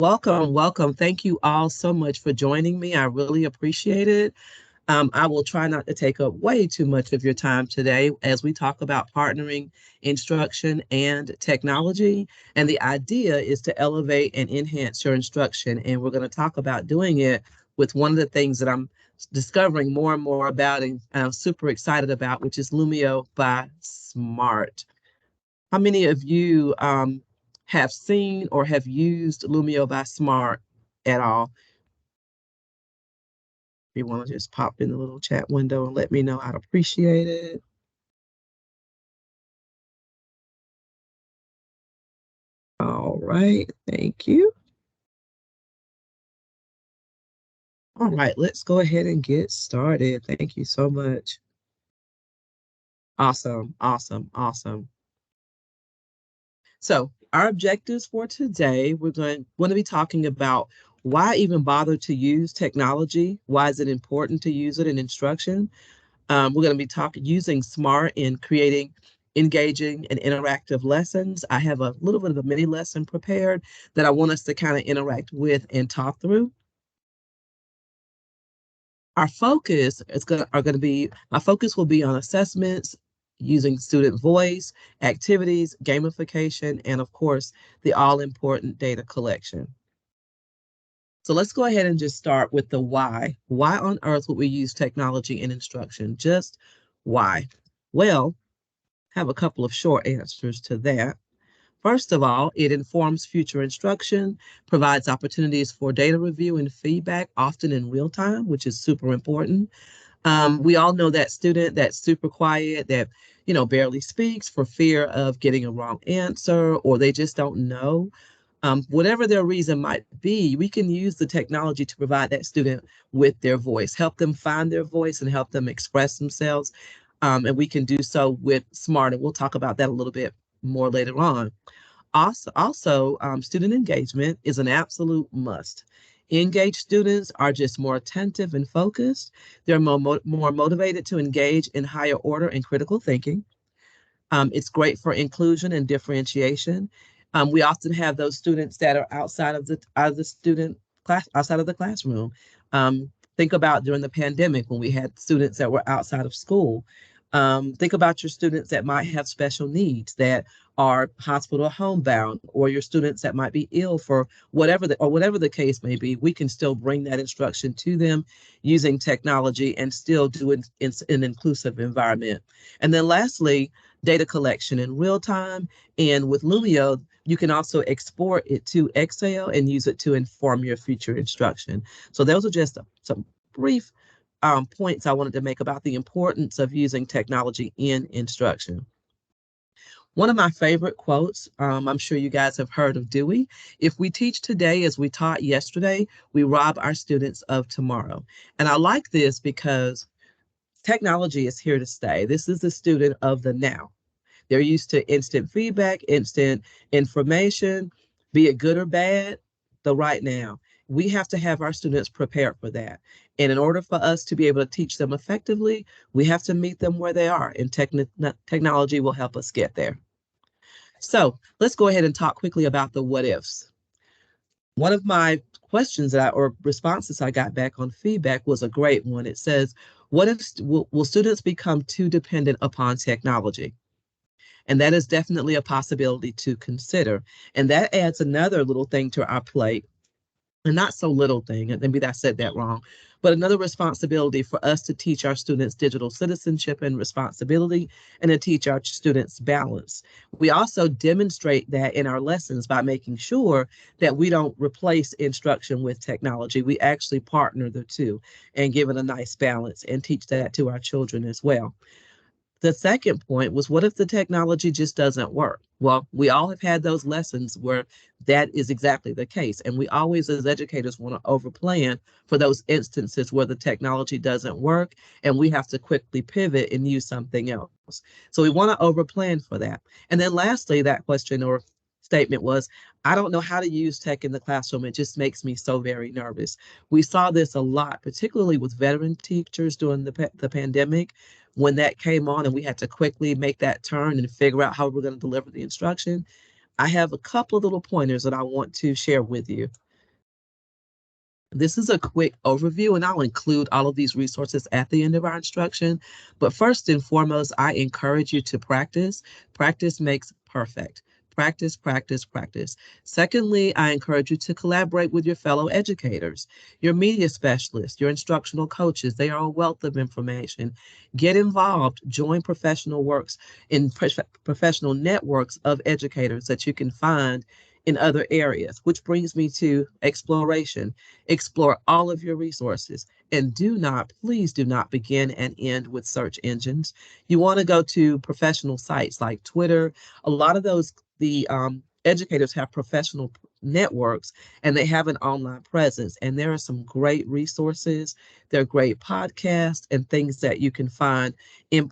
Welcome, welcome. Thank you all so much for joining me. I really appreciate it. I will try not to take up way too much of your time today as we talk about partnering instruction and technology. And the idea is to elevate and enhance your instruction. And we're going to talk about doing it with one of the things that I'm discovering more and more about and I'm super excited about, which is Lumio by Smart. How many of you have seen or have used Lumio by Smart at all? If you want to just pop in the little chat window and let me know, I'd appreciate it. All right, thank you. All right, let's go ahead and get started. Thank you so much. Awesome, awesome, awesome. So our objectives for today, want to be talking about why even bother to use technology? Why is it important to use it in instruction? We're going to be talking using SMART in creating engaging and interactive lessons. I have a little bit of a mini lesson prepared that I want us to kind of interact with and talk through. Our focus is going to be, my focus will be on assessments, using student voice, activities, gamification, and of course, the all important data collection. So let's go ahead and just start with the why. Why on earth would we use technology in instruction? Just why? Well, have a couple of short answers to that. First of all, it informs future instruction, provides opportunities for data review and feedback, often in real time, which is super important. We all know that student that's super quiet, that barely speaks for fear of getting a wrong answer, or they just don't know. Whatever their reason might be, we can use the technology to provide that student with their voice, help them find their voice and help them express themselves. And we can do so with SMART, and we'll talk about that a little bit more later on. Also, student engagement is an absolute must. Engaged students are just more attentive and focused. They're more motivated to engage in higher order and critical thinking. It's great for inclusion and differentiation. We often have those students that are outside of the student class, outside of the classroom. Think about during the pandemic when we had students that were outside of school. Think about your students that might have special needs that are hospital or homebound, or your students that might be ill for whatever the case may be. We can still bring that instruction to them using technology and still do it in an inclusive environment. And then lastly, data collection in real time. And with Lumio, you can also export it to Excel and use it to inform your future instruction. So those are just some brief points I wanted to make about the importance of using technology in instruction. One of my favorite quotes, I'm sure you guys have heard of Dewey. If we teach today as we taught yesterday, we rob our students of tomorrow. And I like this because technology is here to stay. This is the student of the now. They're used to instant feedback, instant information, be it good or bad, the right now. We have to have our students prepared for that. And in order for us to be able to teach them effectively, we have to meet them where they are, and technology will help us get there. So let's go ahead and talk quickly about the what ifs. One of my questions or responses I got back on feedback was a great one. It says, what if will students become too dependent upon technology? And that is definitely a possibility to consider. And that adds another little thing to our plate, and not so little thing, and maybe I said that wrong, but another responsibility for us to teach our students digital citizenship and responsibility, and to teach our students balance. We also demonstrate that in our lessons by making sure that we don't replace instruction with technology. We actually partner the two and give it a nice balance and teach that to our children as well. The second point was, what if the technology just doesn't work? Well, we all have had those lessons where that is exactly the case. And we always, as educators, want to overplan for those instances where the technology doesn't work and we have to quickly pivot and use something else. So we want to overplan for that. And then lastly, that question or statement was, I don't know how to use tech in the classroom. It just makes me so very nervous. We saw this a lot, particularly with veteran teachers during the pandemic, when that came on and we had to quickly make that turn and figure out how we're going to deliver the instruction. I have a couple of little pointers that I want to share with you. This is a quick overview, and I'll include all of these resources at the end of our instruction. But first and foremost, I encourage you to practice. Practice makes perfect. Practice, practice, practice. Secondly, I encourage you to collaborate with your fellow educators, your media specialists, your instructional coaches. They are a wealth of information. Get involved, join professional works in professional networks of educators that you can find in other areas, which brings me to exploration. Explore all of your resources and do not, please do not begin and end with search engines. You want to go to professional sites like Twitter. A lot of those, the educators have professional networks and they have an online presence. And there are some great resources. There are great podcasts and things that you can find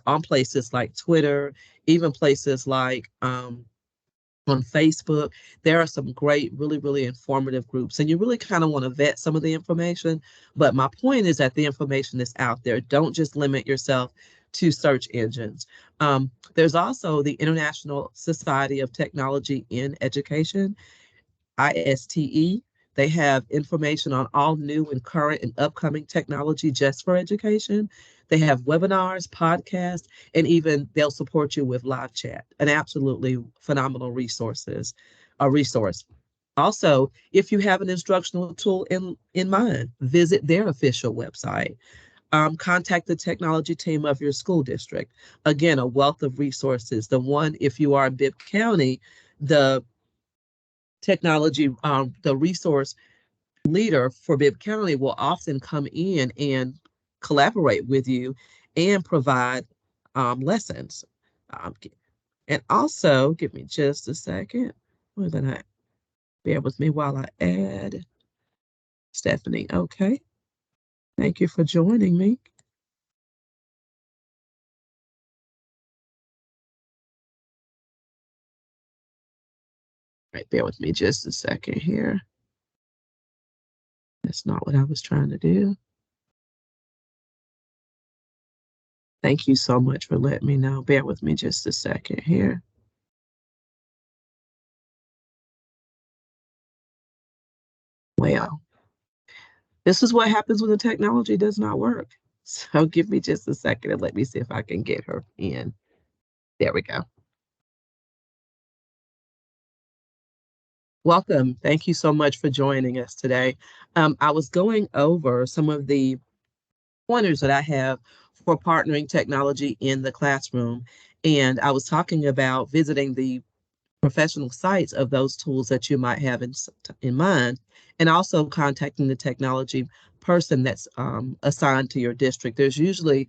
on places like Twitter, even places like on Facebook. There are some great, really, really informative groups, and you really kind of want to vet some of the information. But my point is that the information is out there. Don't just limit yourself to search engines. There's also the International Society of Technology in Education, ISTE. They have information on all new and current and upcoming technology just for education. They have webinars, podcasts, and even they'll support you with live chat. An absolutely phenomenal resource. Also, if you have an instructional tool in mind, visit their official website. Contact the technology team of your school district. Again, a wealth of resources. The one, if you are in Bibb County, the technology, the resource leader for Bibb County will often come in and collaborate with you and provide lessons. Um, and also, give me just a second. Where did I bear with me while I add Stephanie? Okay. Thank you for joining me. All right, bear with me just a second here. That's not what I was trying to do. Thank you so much for letting me know. Bear with me just a second here. Well, this is what happens when the technology does not work. So give me just a second and let me see if I can get her in. There we go. Welcome. Thank you so much for joining us today. I was going over some of the pointers that I have for partnering technology in the classroom. And I was talking about visiting the professional sites of those tools that you might have in mind, and also contacting the technology person that's assigned to your district. There's usually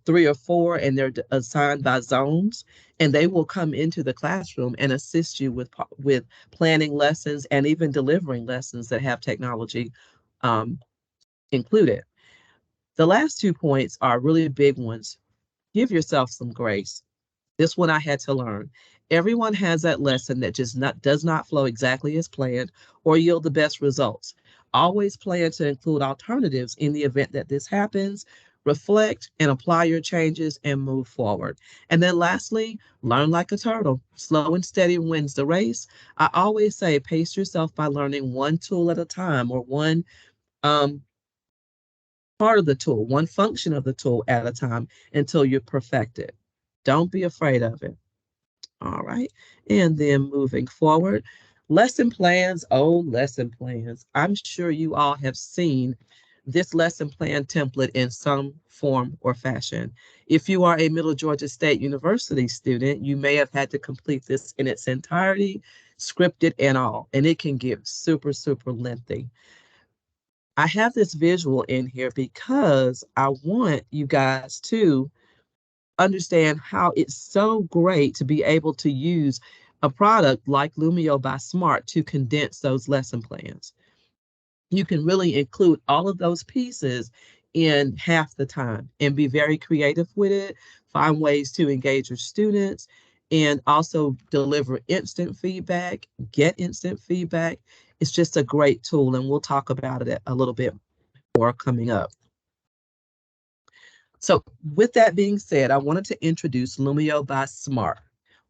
3 or 4, and they're assigned by zones, and they will come into the classroom and assist you with planning lessons and even delivering lessons that have technology um, included. The last 2 points are really big ones. Give yourself some grace. This one I had to learn. Everyone has that lesson that just does not flow exactly as planned or yield the best results. Always plan to include alternatives in the event that this happens. Reflect and apply your changes and move forward. And then lastly, learn like a turtle. Slow and steady wins the race. I always say pace yourself by learning one tool at a time, or one um, part of the tool, one function of the tool at a time, until you perfect it. Don't be afraid of it. All right. And then moving forward, lesson plans. Oh, lesson plans. I'm sure you all have seen this lesson plan template in some form or fashion. If you are a Middle Georgia State University student, you may have had to complete this in its entirety, scripted and all, and it can get super, super lengthy. I have this visual in here because I want you guys to understand how it's so great to be able to use a product like Lumio by Smart to condense those lesson plans. You can really include all of those pieces in half the time and be very creative with it, find ways to engage your students, and also deliver instant feedback, get instant feedback. It's just a great tool, and we'll talk about it a little bit more coming up. So with that being said, I wanted to introduce Lumio by Smart.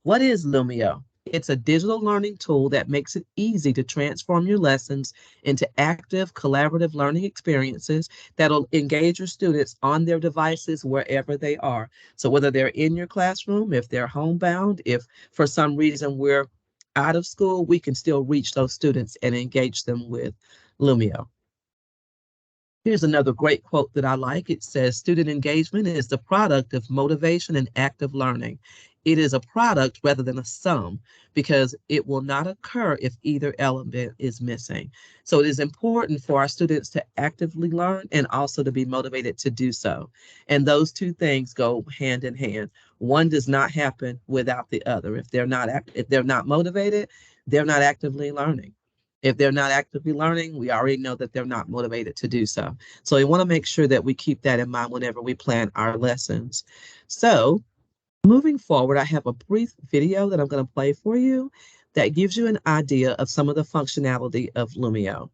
What is Lumio? It's a digital learning tool that makes it easy to transform your lessons into active, collaborative learning experiences that'll engage your students on their devices wherever they are. So, whether they're in your classroom, if they're homebound, if for some reason we're out of school, we can still reach those students and engage them with Lumio. Here's another great quote that I like. It says, student engagement is the product of motivation and active learning. It is a product rather than a sum because it will not occur if either element is missing. So it is important for our students to actively learn and also to be motivated to do so. And those two things go hand in hand. One does not happen without the other. If they're not motivated, they're not actively learning. If they're not actively learning, we already know that they're not motivated to do so. So we want to make sure that we keep that in mind whenever we plan our lessons. So moving forward, I have a brief video that I'm going to play for you that gives you an idea of some of the functionality of Lumio.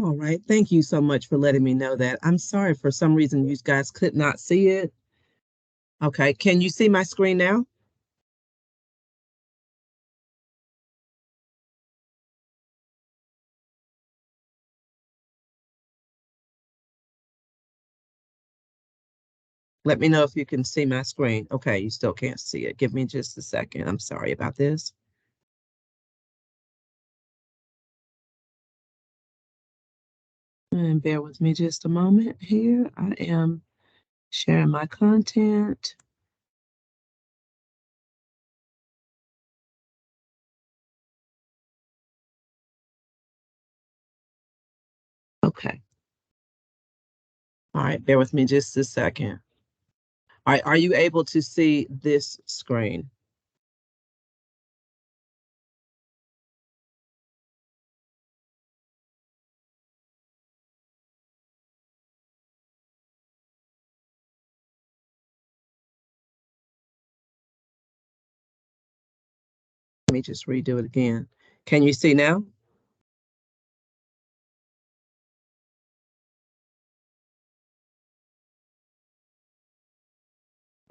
All right. Thank you so much for letting me know that. I'm sorry for some reason you guys could not see it. Okay. Can you see my screen now? Let me know if you can see my screen. Okay, you still can't see it. Give me just a second. I'm sorry about this. And bear with me just a moment here. I am sharing my content. Okay. All right, bear with me just a second. All right, are you able to see this screen? Let me just redo it again. Can you see now?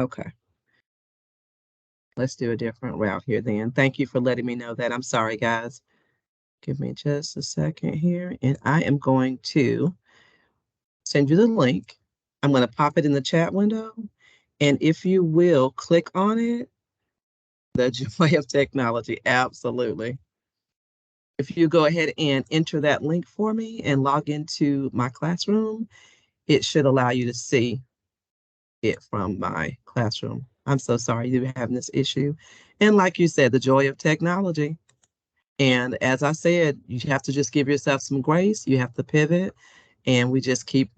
Okay, let's do a different route here then. Thank you for letting me know that. I'm sorry, guys. Give me just a second here, and I am going to send you the link. I'm going to pop it in the chat window, and if you will click on it, the joy of technology, absolutely. If you go ahead and enter that link for me and log into my classroom, it should allow you to see it from my classroom. I'm so sorry you're having this issue. And like you said, the joy of technology. And as I said, you have to just give yourself some grace. You have to pivot, and we just keep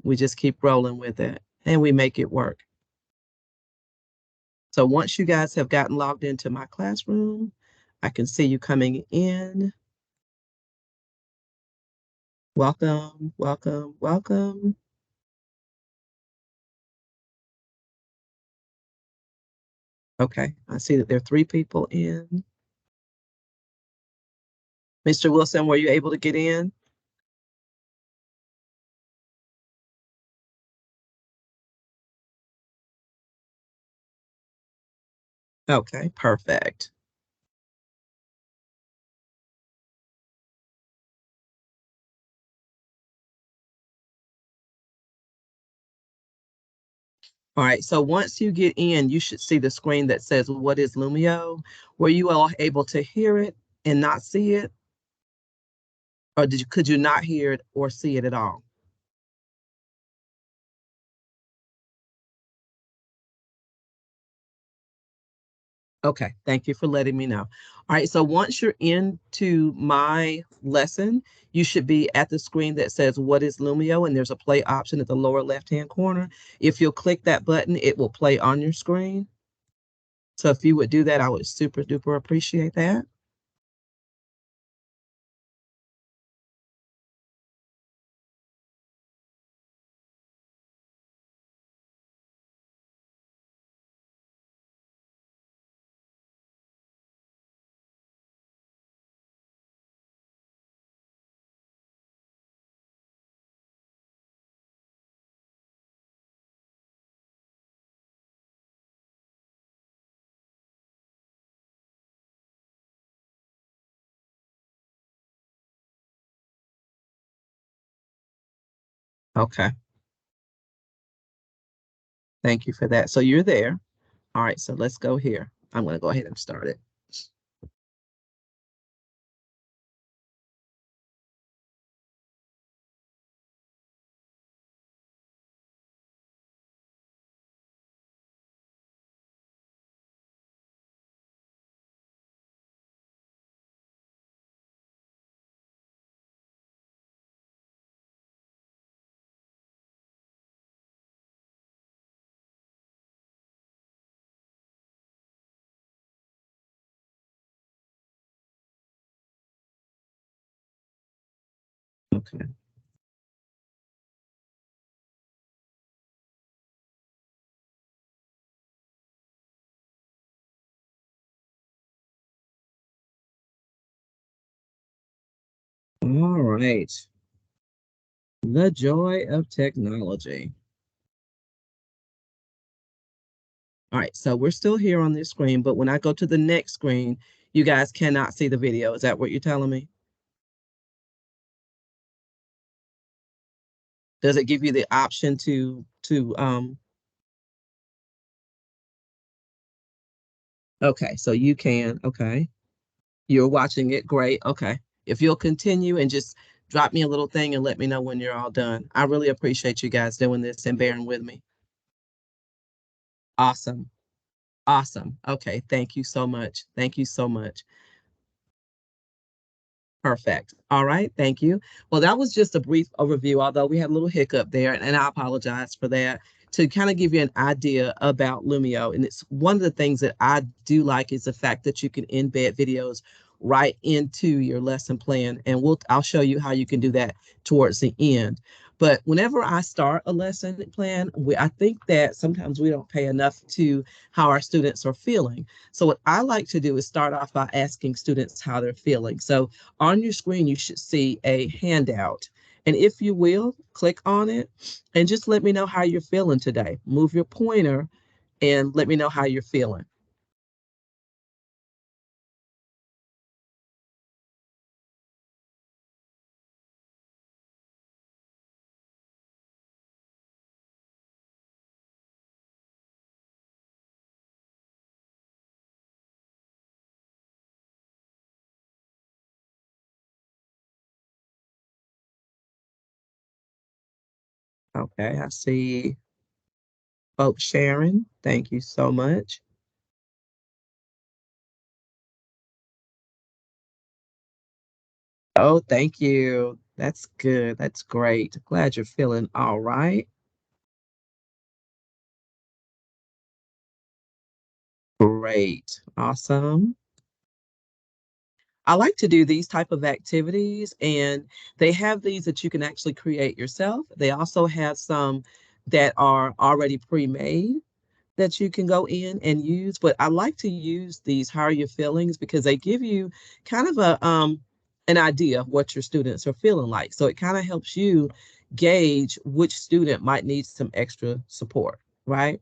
rolling with it, and we make it work. So once you guys have gotten logged into my classroom, I can see you coming in. Welcome, welcome, welcome. Okay, I see that there are 3 people in. Mr. Wilson, were you able to get in? Okay, perfect. All right, so once you get in, you should see the screen that says, "What is Lumio?" Were you all able to hear it and not see it? Or could you not hear it or see it at all? Okay, thank you for letting me know. All right, so once you're into my lesson, you should be at the screen that says, "What is Lumio?" And there's a play option at the lower left-hand corner. If you'll click that button, it will play on your screen. So if you would do that, I would super duper appreciate that. Okay, thank you for that. So you're there. All right, so let's go here. I'm going to go ahead and start it. Okay. All right. The joy of technology. All right, so we're still here on this screen, but when I go to the next screen, you guys cannot see the video. Is that what you're telling me? Does it give you the option to okay, so you can, okay. You're watching it, great. Okay. If you'll continue and just drop me a little thing and let me know when you're all done. I really appreciate you guys doing this and bearing with me. Awesome. Awesome. Okay, thank you so much. Thank you so much. Perfect. All right. Thank you. Well, that was just a brief overview, although we had a little hiccup there, and I apologize for that, to kind of give you an idea about Lumio. And it's one of the things that I do like is the fact that you can embed videos right into your lesson plan. And I'll show you how you can do that towards the end. But whenever I start a lesson plan, I think that sometimes we don't pay enough to how our students are feeling. So what I like to do is start off by asking students how they're feeling. So on your screen, you should see a handout. And if you will, click on it and just let me know how you're feeling today. Move your pointer and let me know how you're feeling. Okay, I see folks sharing. Thank you so much. Oh, thank you. That's good. That's great. Glad you're feeling all right. Great. Awesome. I like to do these type of activities, and they have these that you can actually create yourself. They also have some that are already pre-made that you can go in and use. But I like to use these How Are Your Feelings because they give you kind of a an idea of what your students are feeling like. So it kind of helps you gauge which student might need some extra support, right?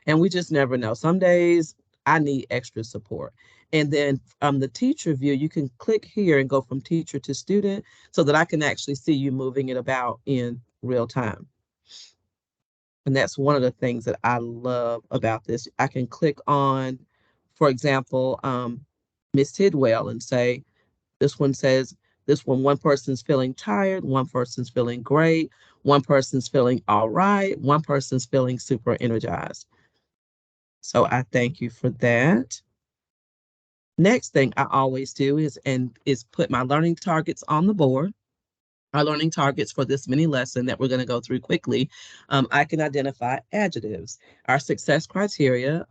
And we just never know. Some days I need extra support. And then the teacher view, you can click here and go from teacher to student so that I can actually see you moving it about in real time. And that's one of the things that I love about this. I can click on, for example, Miss Tidwell and say, this one says, one person's feeling tired, one person's feeling great, one person's feeling all right, one person's feeling super energized. So I thank you for that. Next thing I always do is put my learning targets on the board. Our learning targets for this mini lesson that we're going to go through quickly. I can identify adjectives. Our success criteria,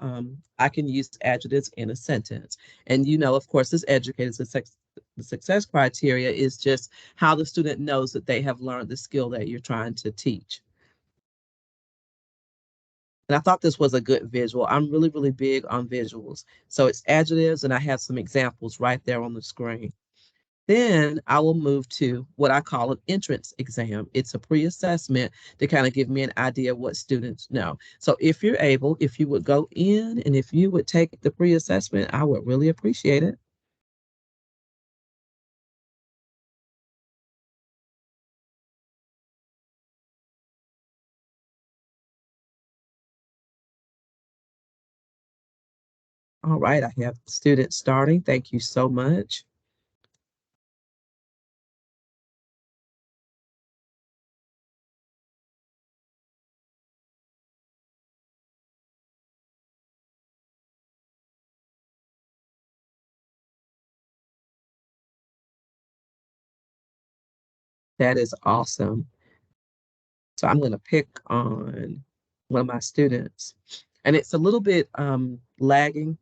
I can use adjectives in a sentence. And you know, of course, as educators, the success criteria is just how the student knows that they have learned the skill that you're trying to teach. And I thought this was a good visual. I'm really, really big on visuals. So it's adjectives, and I have some examples right there on the screen. Then I will move to what I call an entrance exam. It's a pre-assessment to kind of give me an idea of what students know. So if you're able, if you would go in and if you would take the pre-assessment, I would really appreciate it. All right, I have students starting. Thank you so much. That is awesome. So I'm going to pick on one of my students, and it's a little bit lagging,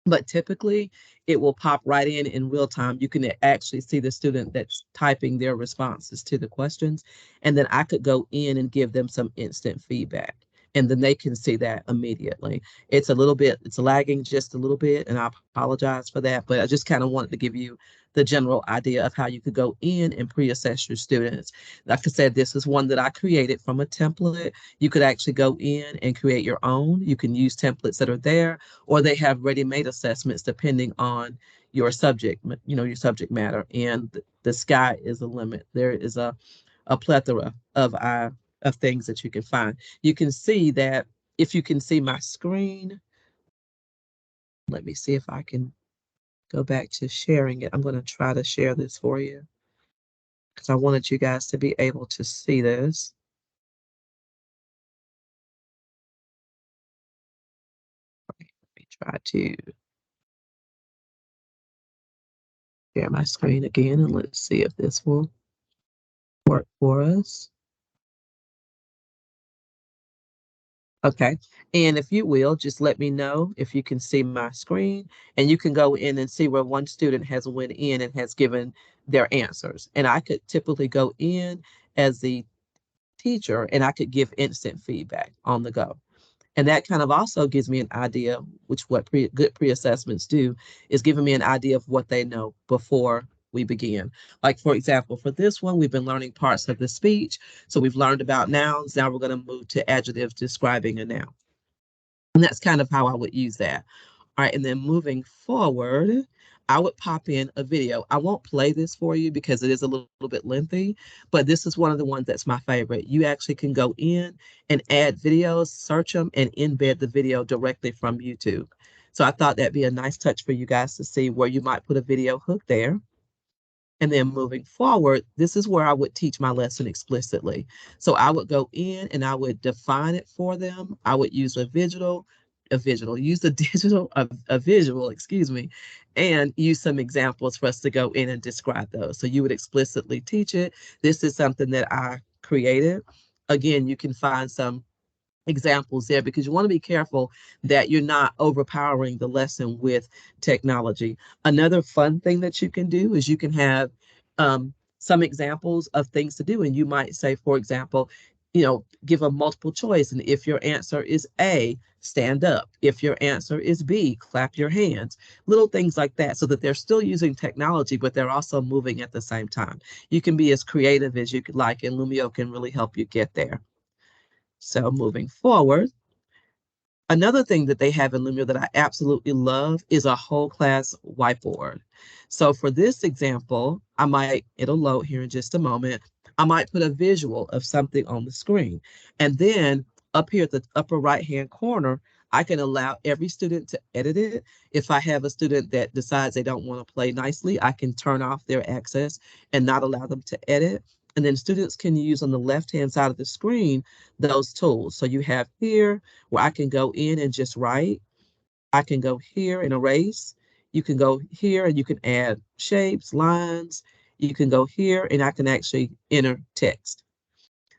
but typically it will pop right in real time. You can actually see the student that's typing their responses to the questions, and then I could go in and give them some instant feedback, and then they can see that immediately. It's lagging just a little bit, and I apologize for that, but I just kind of wanted to give you the general idea of how you could go in and pre-assess your students. Like I said, this is one that I created from a template. You could actually go in and create your own. You can use templates that are there, or they have ready-made assessments depending on your subject, your subject matter. And the sky is the limit. There is a plethora of things that you can find. You can see that if you can see my screen, let me see if I can go back to sharing it. I'm going to try to share this for you because I wanted you guys to be able to see this. Let me try to share my screen again and let's see if this will work for us. Okay. And if you will, just let me know if you can see my screen, and you can go in and see where one student has went in and has given their answers. And I could typically go in as the teacher and I could give instant feedback on the go. And that kind of also gives me an idea, which what good pre-assessments do, is giving me an idea of what they know before we begin. Like, for example, for this one, we've been learning parts of the speech. So we've learned about nouns. Now we're going to move to adjectives describing a noun. And that's kind of how I would use that. All right, and then moving forward, I would pop in a video. I won't play this for you because it is a little bit lengthy, but this is one of the ones that's my favorite. You actually can go in and add videos, search them, and embed the video directly from YouTube. So I thought that'd be a nice touch for you guys to see where you might put a video hook there. And then moving forward, this is where I would teach my lesson explicitly. So I would go in and I would define it for them. I would use use a a visual, excuse me, and use some examples for us to go in and describe those. So you would explicitly teach it. This is something that I created. Again, you can find some examples there because you want to be careful that you're not overpowering the lesson with technology. Another fun thing that you can do is you can have some examples of things to do. And you might say, for example, give a multiple choice. And if your answer is A, stand up. If your answer is B, clap your hands. Little things like that so that they're still using technology, but they're also moving at the same time. You can be as creative as you could like, and Lumio can really help you get there. So moving forward, another thing that they have in Lumio that I absolutely love is a whole class whiteboard. So for this example, it'll load here in just a moment. I might put a visual of something on the screen. And then up here at the upper right-hand corner, I can allow every student to edit it. If I have a student that decides they don't want to play nicely, I can turn off their access and not allow them to edit. And then students can use on the left-hand side of the screen those tools. So you have here where I can go in and just write. I can go here and erase. You can go here and you can add shapes, lines. You can go here and I can actually enter text.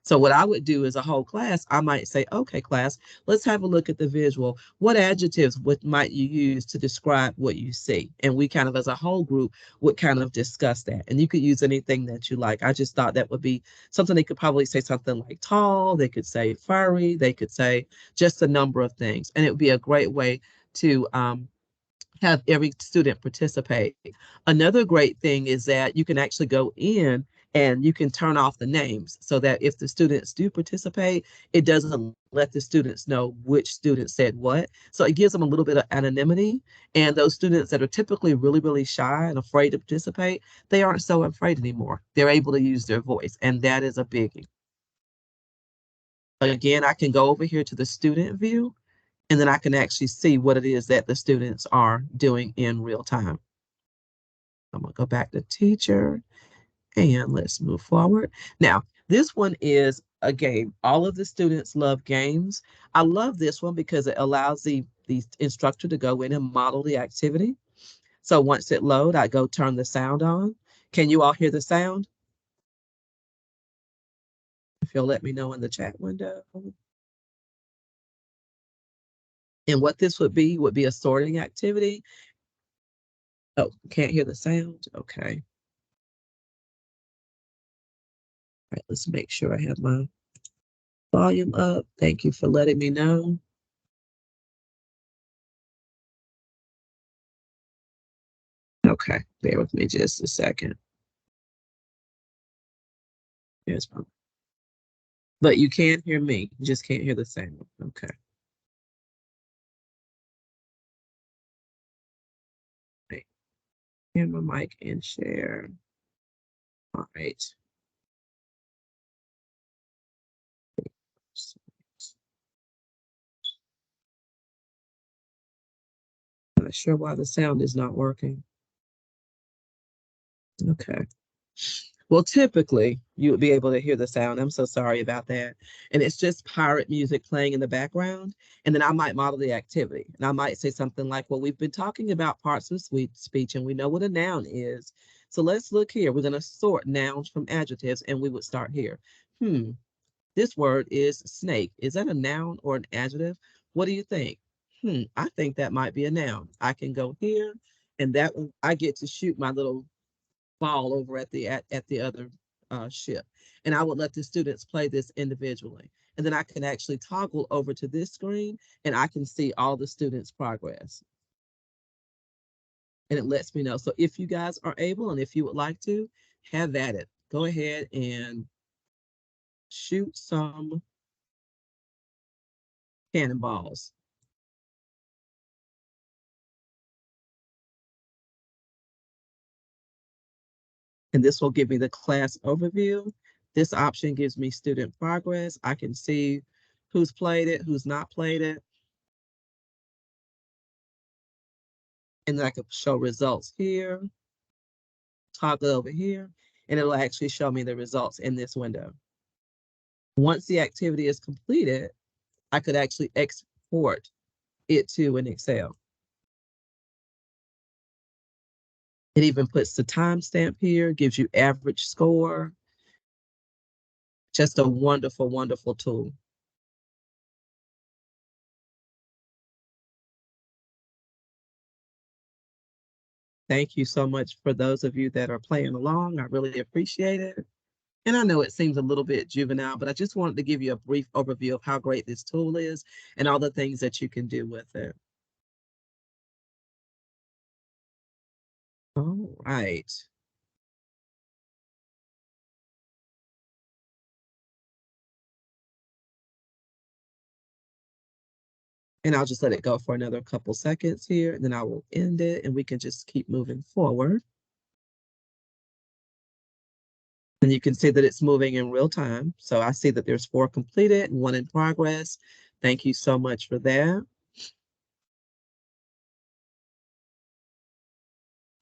So what I would do as a whole class, I might say, okay, class, let's have a look at the visual. What adjectives might you use to describe what you see? And we kind of, as a whole group, would kind of discuss that. And you could use anything that you like. I just thought that would be something. They could probably say something like tall. They could say furry. They could say just a number of things. And it would be a great way to have every student participate. Another great thing is that you can actually go in and you can turn off the names so that if the students do participate, it doesn't let the students know which student said what. So it gives them a little bit of anonymity. And those students that are typically really, really shy and afraid to participate, they aren't so afraid anymore. They're able to use their voice, and that is a biggie. Again, I can go over here to the student view and then I can actually see what it is that the students are doing in real time. I'm gonna go back to teacher and let's move forward. Now, this one is a game. All of the students love games. I love this one because it allows the instructor to go in and model the activity. So once it loads, I go turn the sound on. Can you all hear the sound? If you'll let me know in the chat window. And what this would be a sorting activity. Oh, can't hear the sound? Okay. All right, let's make sure I have my volume up. Thank you for letting me know. Okay, bear with me just a second. There's my, but you can hear me, you just can't hear the sound. Okay. Right. Hear my mic and share. All right. Not sure why the sound is not working. Okay. Well, typically you would be able to hear the sound. I'm so sorry about that. And it's just pirate music playing in the background. And then I might model the activity. And I might say something like, well, we've been talking about parts of speech and we know what a noun is. So let's look here. We're going to sort nouns from adjectives and we would start here. This word is snake. Is that a noun or an adjective? What do you think? I think that might be a noun. I can go here and that I get to shoot my little ball over at the other ship. And I would let the students play this individually. And then I can actually toggle over to this screen and I can see all the students' progress. And it lets me know. So if you guys are able and if you would like to, have at it. Go ahead and shoot some cannonballs. And this will give me the class overview. This option gives me student progress. I can see who's played it, who's not played it. And then I can show results here, toggle over here, and it'll actually show me the results in this window. Once the activity is completed, I could actually export it to an Excel. It even puts the timestamp here, gives you average score. Just a wonderful, wonderful tool. Thank you so much for those of you that are playing along. I really appreciate it. And I know it seems a little bit juvenile, but I just wanted to give you a brief overview of how great this tool is and all the things that you can do with it. All right. And I'll just let it go for another couple seconds here, and then I will end it and we can just keep moving forward. And you can see that it's moving in real time. So I see that there's 4 completed and 1 in progress. Thank you so much for that.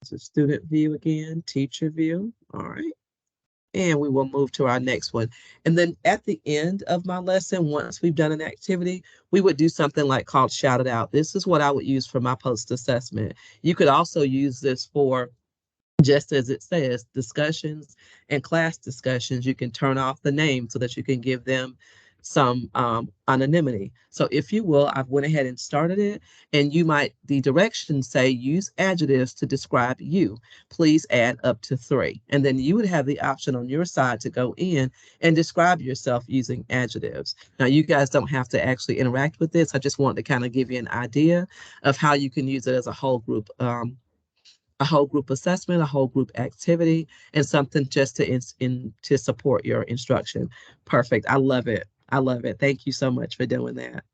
So student view again, teacher view. All right. And we will move to our next one. And then at the end of my lesson, once we've done an activity, we would do something like called Shout It Out. This is what I would use for my post assessment. You could also use this for, just as it says, discussions and class discussions. You can turn off the name so that you can give them some anonymity. So if you will, I've went ahead and started it, and you might, the directions say use adjectives to describe you. Please add up to 3. And then you would have the option on your side to go in and describe yourself using adjectives. Now, you guys don't have to actually interact with this. I just want to kind of give you an idea of how you can use it as a whole group assessment, a whole group activity, and something just to support your instruction. Perfect. I love it. I love it. Thank you so much for doing that.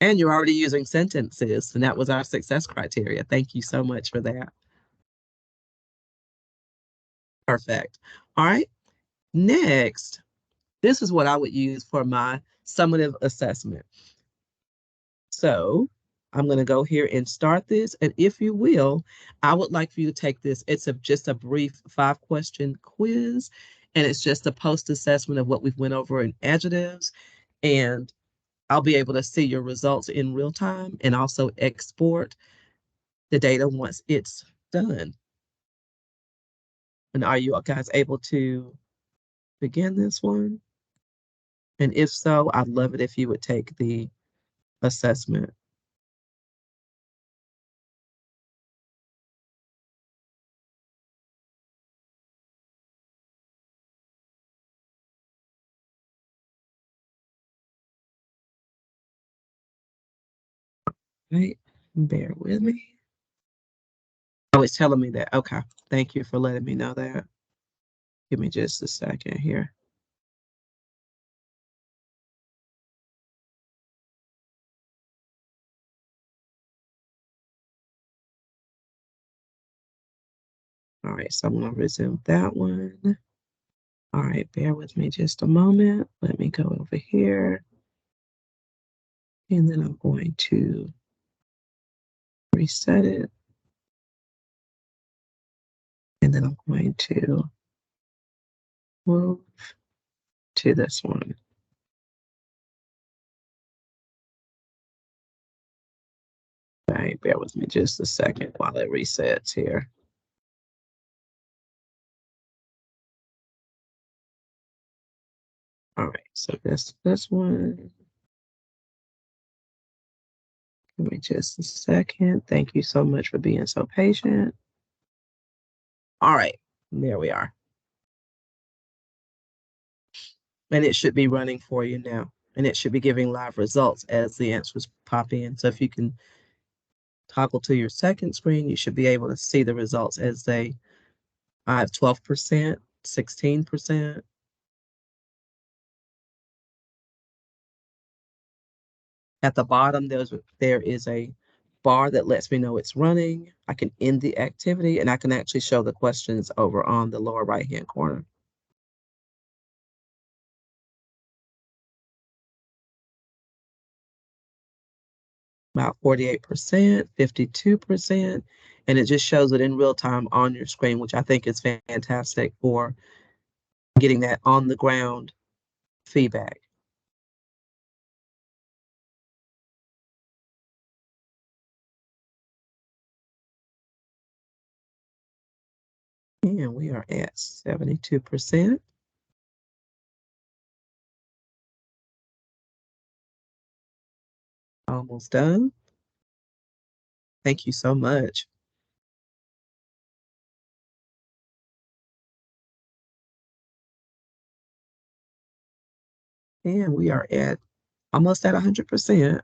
And you're already using sentences, and that was our success criteria. Thank you so much for that. Perfect. All right. Next, this is what I would use for my summative assessment. So I'm going to go here and start this. And if you will, I would like for you to take this. It's just a brief 5-question quiz, and it's just a post assessment of what we've went over in adjectives. And I'll be able to see your results in real time and also export the data once it's done. And are you guys able to begin this one? And if so, I'd love it if you would take the assessment. Right, bear with me. Oh, it's telling me that. Okay. Thank you for letting me know that. Give me just a second here. All right, so I'm going to resume that one. All right, bear with me just a moment. Let me go over here. And then I'm going to reset it. And then I'm going to move to this one. All right, bear with me just a second while it resets here. All right, so this one. Give me just a second. Thank you so much for being so patient. All right, there we are. And it should be running for you now. And it should be giving live results as the answers pop in. So if you can toggle to your second screen, you should be able to see the results as they have 12%, 16%. At the bottom, there is a bar that lets me know it's running. I can end the activity, and I can actually show the questions over on the lower right-hand corner. About 48%, 52%, and it just shows it in real time on your screen, which I think is fantastic for getting that on the ground feedback. And we are at 72%. Almost done. Thank you so much. And we are at almost at 100%.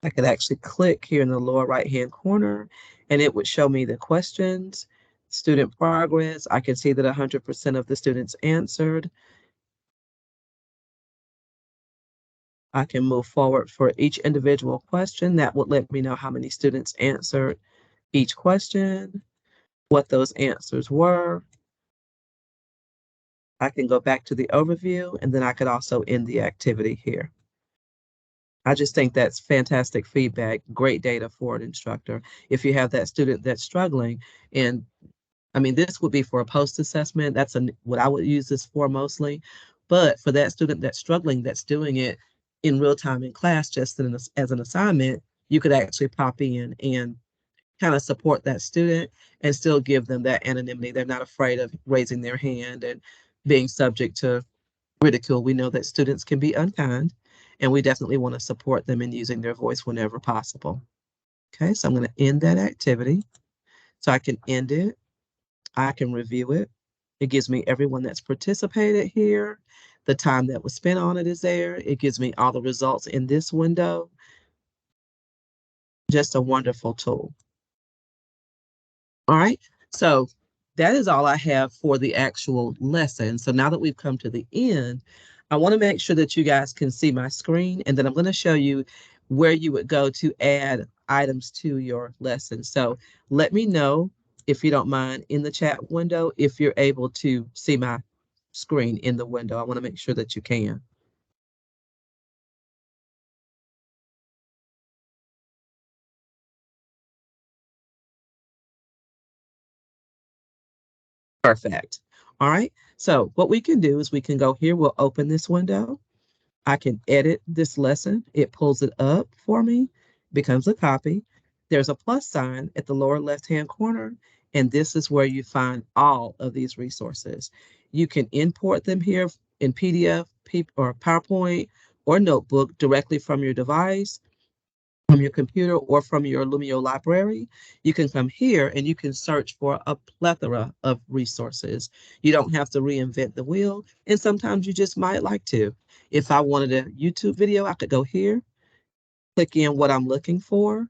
I could actually click here in the lower right-hand corner, and it would show me the questions, student progress. I can see that 100% of the students answered. I can move forward for each individual question. That would let me know how many students answered each question, what those answers were. I can go back to the overview, and then I could also end the activity here. I just think that's fantastic feedback, great data for an instructor. If you have that student that's struggling, and I mean, this would be for a post-assessment. That's what I would use this for mostly. But for that student that's struggling, that's doing it in real time in class, just as an assignment, you could actually pop in and kind of support that student and still give them that anonymity. They're not afraid of raising their hand and being subject to ridicule. We know that students can be unkind, and we definitely want to support them in using their voice whenever possible. Okay, so I'm going to end that activity. So I can end it. I can review it. It gives me everyone that's participated here. The time that was spent on it is there. It gives me all the results in this window. Just a wonderful tool. All right, so that is all I have for the actual lesson. So now that we've come to the end, I want to make sure that you guys can see my screen, and then I'm going to show you where you would go to add items to your lesson. So let me know, if you don't mind, in the chat window, if you're able to see my screen in the window. I want to make sure that you can. Perfect. All right, so what we can do is we can go here, we'll open this window. I can edit this lesson. It pulls it up for me, becomes a copy. There's a plus sign at the lower left-hand corner, and this is where you find all of these resources. You can import them here in PDF, or PowerPoint, or notebook directly from your device, from your computer, or from your Lumio library. You can come here and you can search for a plethora of resources. You don't have to reinvent the wheel, and sometimes you just might like to. If I wanted a YouTube video, I could go here, click in what I'm looking for,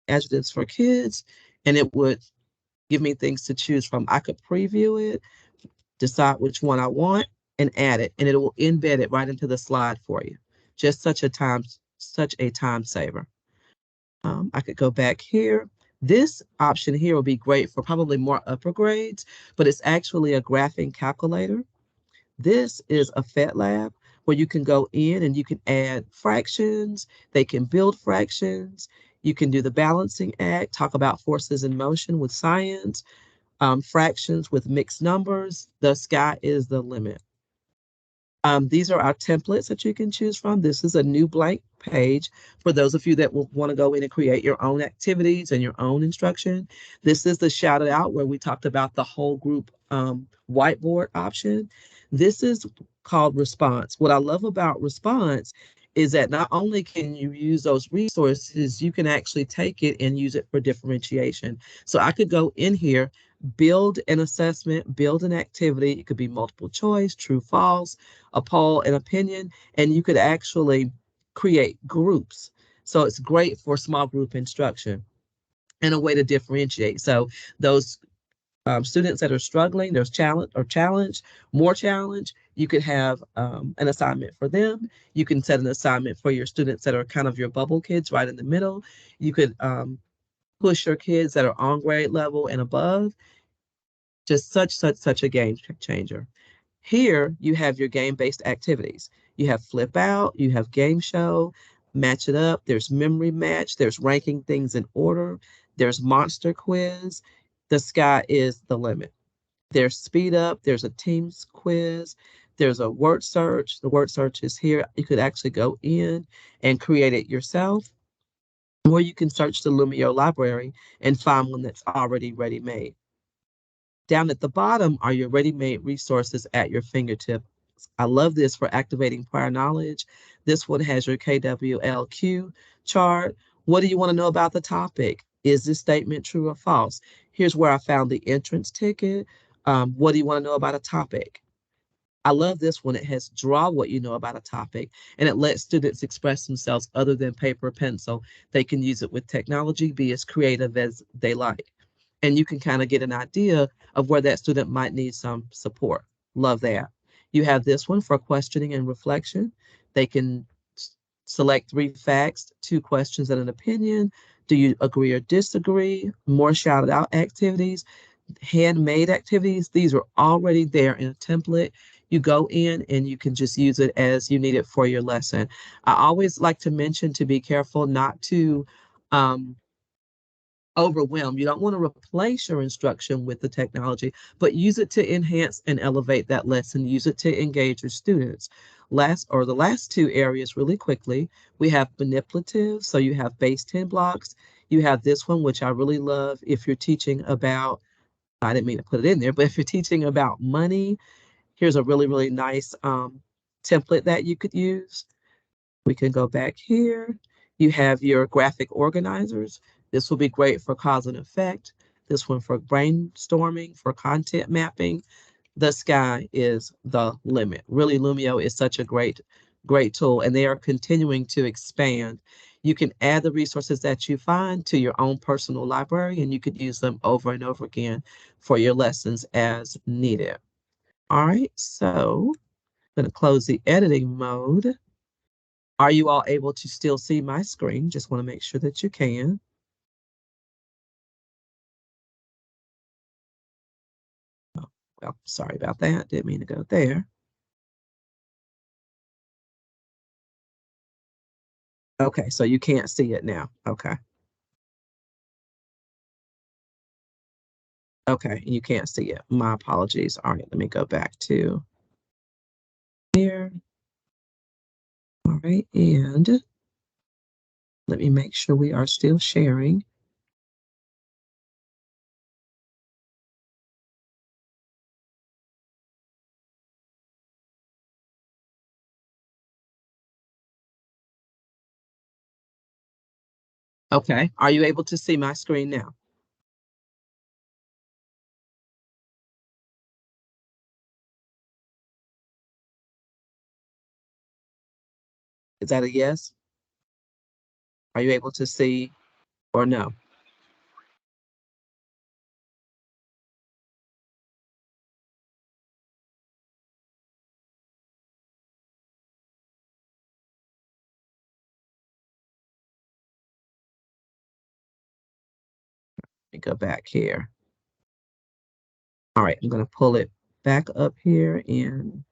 adjectives for kids, and it would give me things to choose from. I could preview it, decide which one I want, and add it, and it will embed it right into the slide for you. Just such a time saver. I could go back here. This option here will be great for probably more upper grades, but it's actually a graphing calculator. This is a FetLab where you can go in and you can add fractions. They can build fractions. You can do the balancing act, talk about forces in motion with science, fractions with mixed numbers. The sky is the limit. These are our templates that you can choose from. This is a new blank page for those of you that will want to go in and create your own activities and your own instruction. This is the shout it out where we talked about the whole group whiteboard option. This is called Response. What I love about Response is that not only can you use those resources, you can actually take it and use it for differentiation. So I could go in here, build an assessment, build an activity. It could be multiple choice, true, false, a poll, an opinion, and you could actually create groups. So it's great for small group instruction and a way to differentiate. So those students that are struggling, there's more challenge. You could have an assignment for them. You can set an assignment for your students that are kind of your bubble kids right in the middle. You could push your kids that are on grade level and above. Just such a game changer. Here you have your game-based activities. You have flip out, you have game show, match it up, there's memory match, there's ranking things in order, there's monster quiz. The sky is the limit. There's speed up, there's a Teams quiz, there's a word search. The word search is here. You could actually go in and create it yourself, or you can search the Lumio library and find one that's already ready-made. Down at the bottom are your ready-made resources at your fingertips. I love this for activating prior knowledge. This one has your KWLQ chart. What do you want to know about the topic? Is this statement true or false? Here's where I found the entrance ticket. What do you want to know about a topic? I love this one. It has draw what you know about a topic, and it lets students express themselves other than paper or pencil. They can use it with technology, be as creative as they like. And you can kind of get an idea of where that student might need some support. Love that. You have this one for questioning and reflection. They can select 3 facts, 2 questions, and an opinion. Do you agree or disagree? More shouted out activities, handmade activities. These are already there in a template. You go in and you can just use it as you need it for your lesson. I always like to mention to be careful not to overwhelm. You don't want to replace your instruction with the technology, but use it to enhance and elevate that lesson. Use it to engage your students. The last 2 areas really quickly, we have manipulative. So you have base 10 blocks. You have this one, which I really love if you're teaching about, I didn't mean to put it in there, but if you're teaching about money, here's a really, really nice template that you could use. We can go back here. You have your graphic organizers. This will be great for cause and effect. This one for brainstorming, for content mapping. The sky is the limit. Really, Lumio is such a great tool, and they are continuing to expand. You can add the resources that you find to your own personal library, and you could use them over and over again for your lessons as needed. All right, so I'm going to close the editing mode. Are you all able to still see my screen? Just want to make sure that you can. Oh, well, sorry about that. Didn't mean to go there. Okay, so you can't see it now. Okay. Okay, you can't see it. My apologies. All right, let me go back to here. All right, and let me make sure we are still sharing. Okay, are you able to see my screen now? Is that a yes? Are you able to see or no? Let me go back here. All right, I'm going to pull it back up here and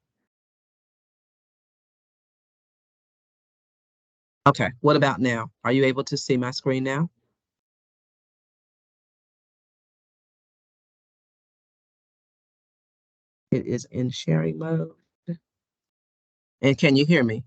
okay, what about now? Are you able to see my screen now? It is in sharing mode. And can you hear me?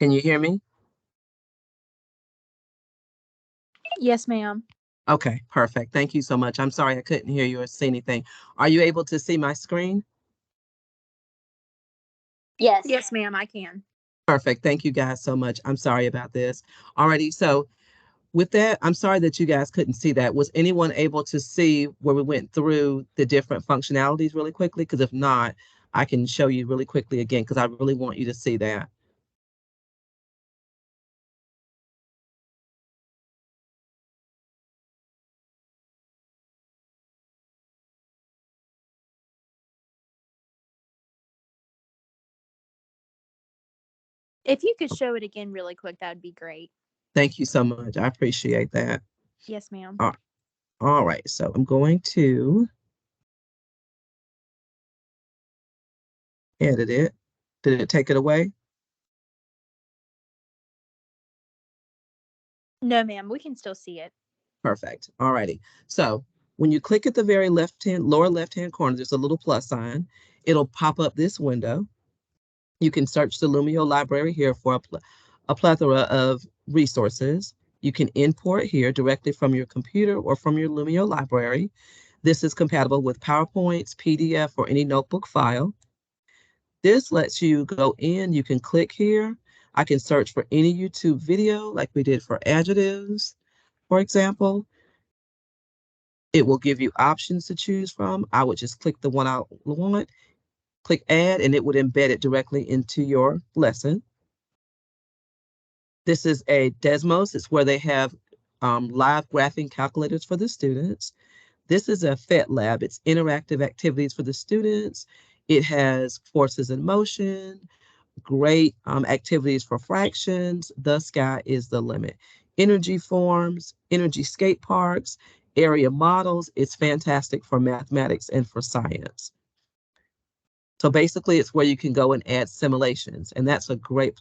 Can you hear me? Yes, ma'am. Okay, perfect. Thank you so much. I'm sorry I couldn't hear you or see anything. Are you able to see my screen? Yes. Yes, ma'am, I can. Perfect. Thank you guys so much. I'm sorry about this. Alrighty, so with that, I'm sorry that you guys couldn't see that. Was anyone able to see where we went through the different functionalities really quickly? Because if not, I can show you really quickly again because I really want you to see that. If you could show it again really quick, that would be great. Thank you so much. I appreciate that. Yes, ma'am. All all right, so I'm going to edit it. Did it take it away? No, ma'am, we can still see it. Perfect. All righty. So when you click at the very lower left-hand corner, there's a little plus sign. It'll pop up this window. You can search the Lumio library here for a plethora of resources. You can import here directly from your computer or from your Lumio library. This is compatible with PowerPoints, PDF, or any notebook file. This lets you go in, you can click here. I can search for any YouTube video like we did for adjectives, for example. It will give you options to choose from. I would just click the one I want, click add, and it would embed it directly into your lesson. This is a Desmos. It's where they have live graphing calculators for the students. This is a PhET lab. It's interactive activities for the students. It has forces in motion, great activities for fractions. The sky is the limit. Energy forms, energy skate parks, area models. It's fantastic for mathematics and for science. So basically, it's where you can go and add simulations, and that's a great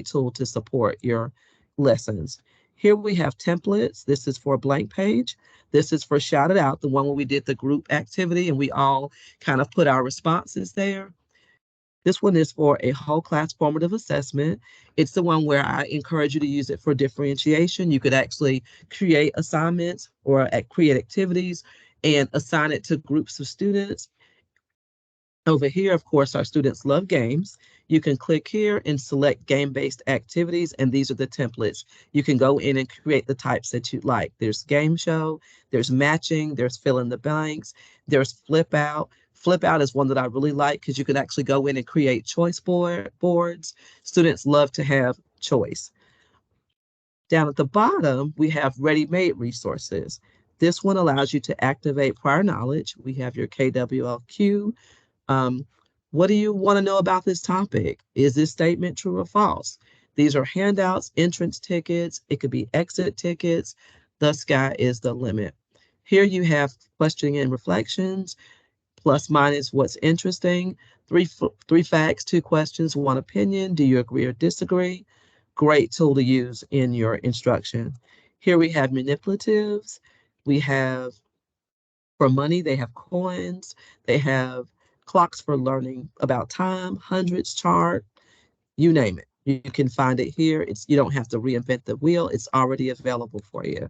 tool to support your lessons. Here we have templates. This is for a blank page. This is for Shout It Out, the one where we did the group activity and we all kind of put our responses there. This one is for a whole class formative assessment. It's the one where I encourage you to use it for differentiation. You could actually create assignments or create activities and assign it to groups of students. Over here, of course, our students love games. You can click here and select game-based activities, and these are the templates. You can go in and create the types that you'd like. There's game show, there's matching, there's fill in the blanks, there's flip out. Flip out is one that I really like because you can actually go in and create choice boards. Students love to have choice. Down at the bottom, we have ready-made resources. This one allows you to activate prior knowledge. We have your KWLQ, what do you want to know about this topic? Is this statement true or false? These are handouts, entrance tickets. It could be exit tickets. The sky is the limit. Here you have questioning and reflections, plus minus what's interesting, three facts, two questions, one opinion. Do you agree or disagree? Great tool to use in your instruction. Here we have manipulatives. We have for money, they have coins, they have clocks for learning about time, hundreds chart, you name it. You can find it here. You don't have to reinvent the wheel. It's already available for you.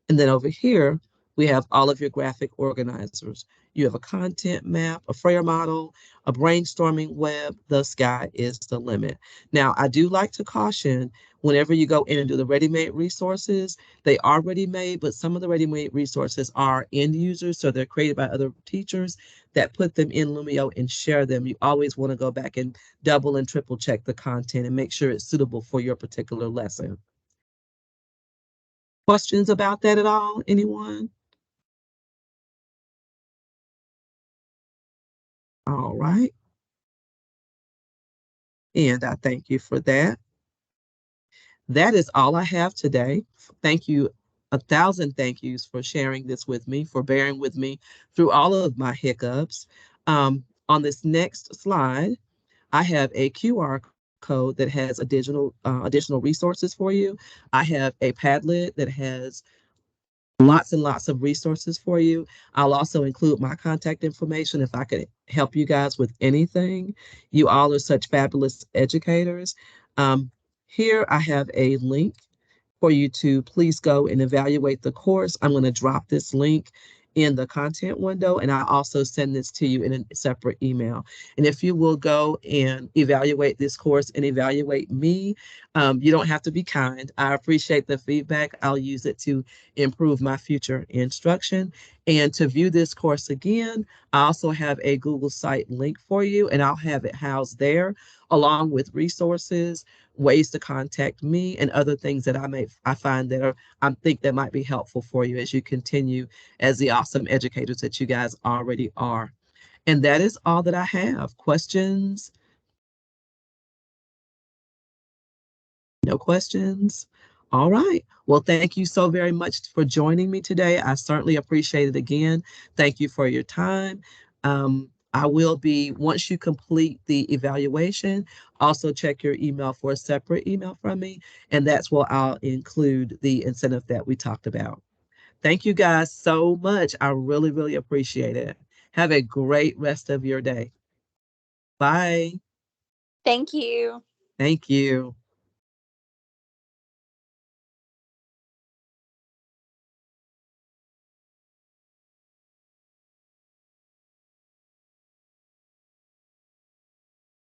And then over here, we have all of your graphic organizers. You have a content map, a Freya model, a brainstorming web. The sky is the limit. Now, I do like to caution whenever you go in and do the ready-made resources, they are ready-made, but some of the ready-made resources are end users. So they're created by other teachers that put them in Lumio and share them. You always want to go back and double and triple check the content and make sure it's suitable for your particular lesson. Questions about that at all? Anyone? All right. And I thank you for that. That is all I have today. Thank you, 1,000 thank yous for sharing this with me, for bearing with me through all of my hiccups. On this next slide, I have a QR code that has additional resources for you. I have a Padlet that has lots and lots of resources for you. I'll also include my contact information if I could help you guys with anything. You all are such fabulous educators. Here I have a link for you to please go and evaluate the course. I'm going to drop this link in the content window, and I also send this to you in a separate email. And if you will go and evaluate this course and evaluate me, you don't have to be kind. I appreciate the feedback. I'll use it to improve my future instruction. And to view this course again, I also have a Google Site link for you, and I'll have it housed there along with resources, ways to contact me, and other things that I find that I think that might be helpful for you as you continue as the awesome educators that you guys already are. And that is all that I have. Questions? No questions? All right. Well, thank you so very much for joining me today. I certainly appreciate it again. Thank you for your time. I will be, once you complete the evaluation, also check your email for a separate email from me, and that's where I'll include the incentive that we talked about. Thank you guys so much. I really, really appreciate it. Have a great rest of your day. Bye. Thank you. Thank you.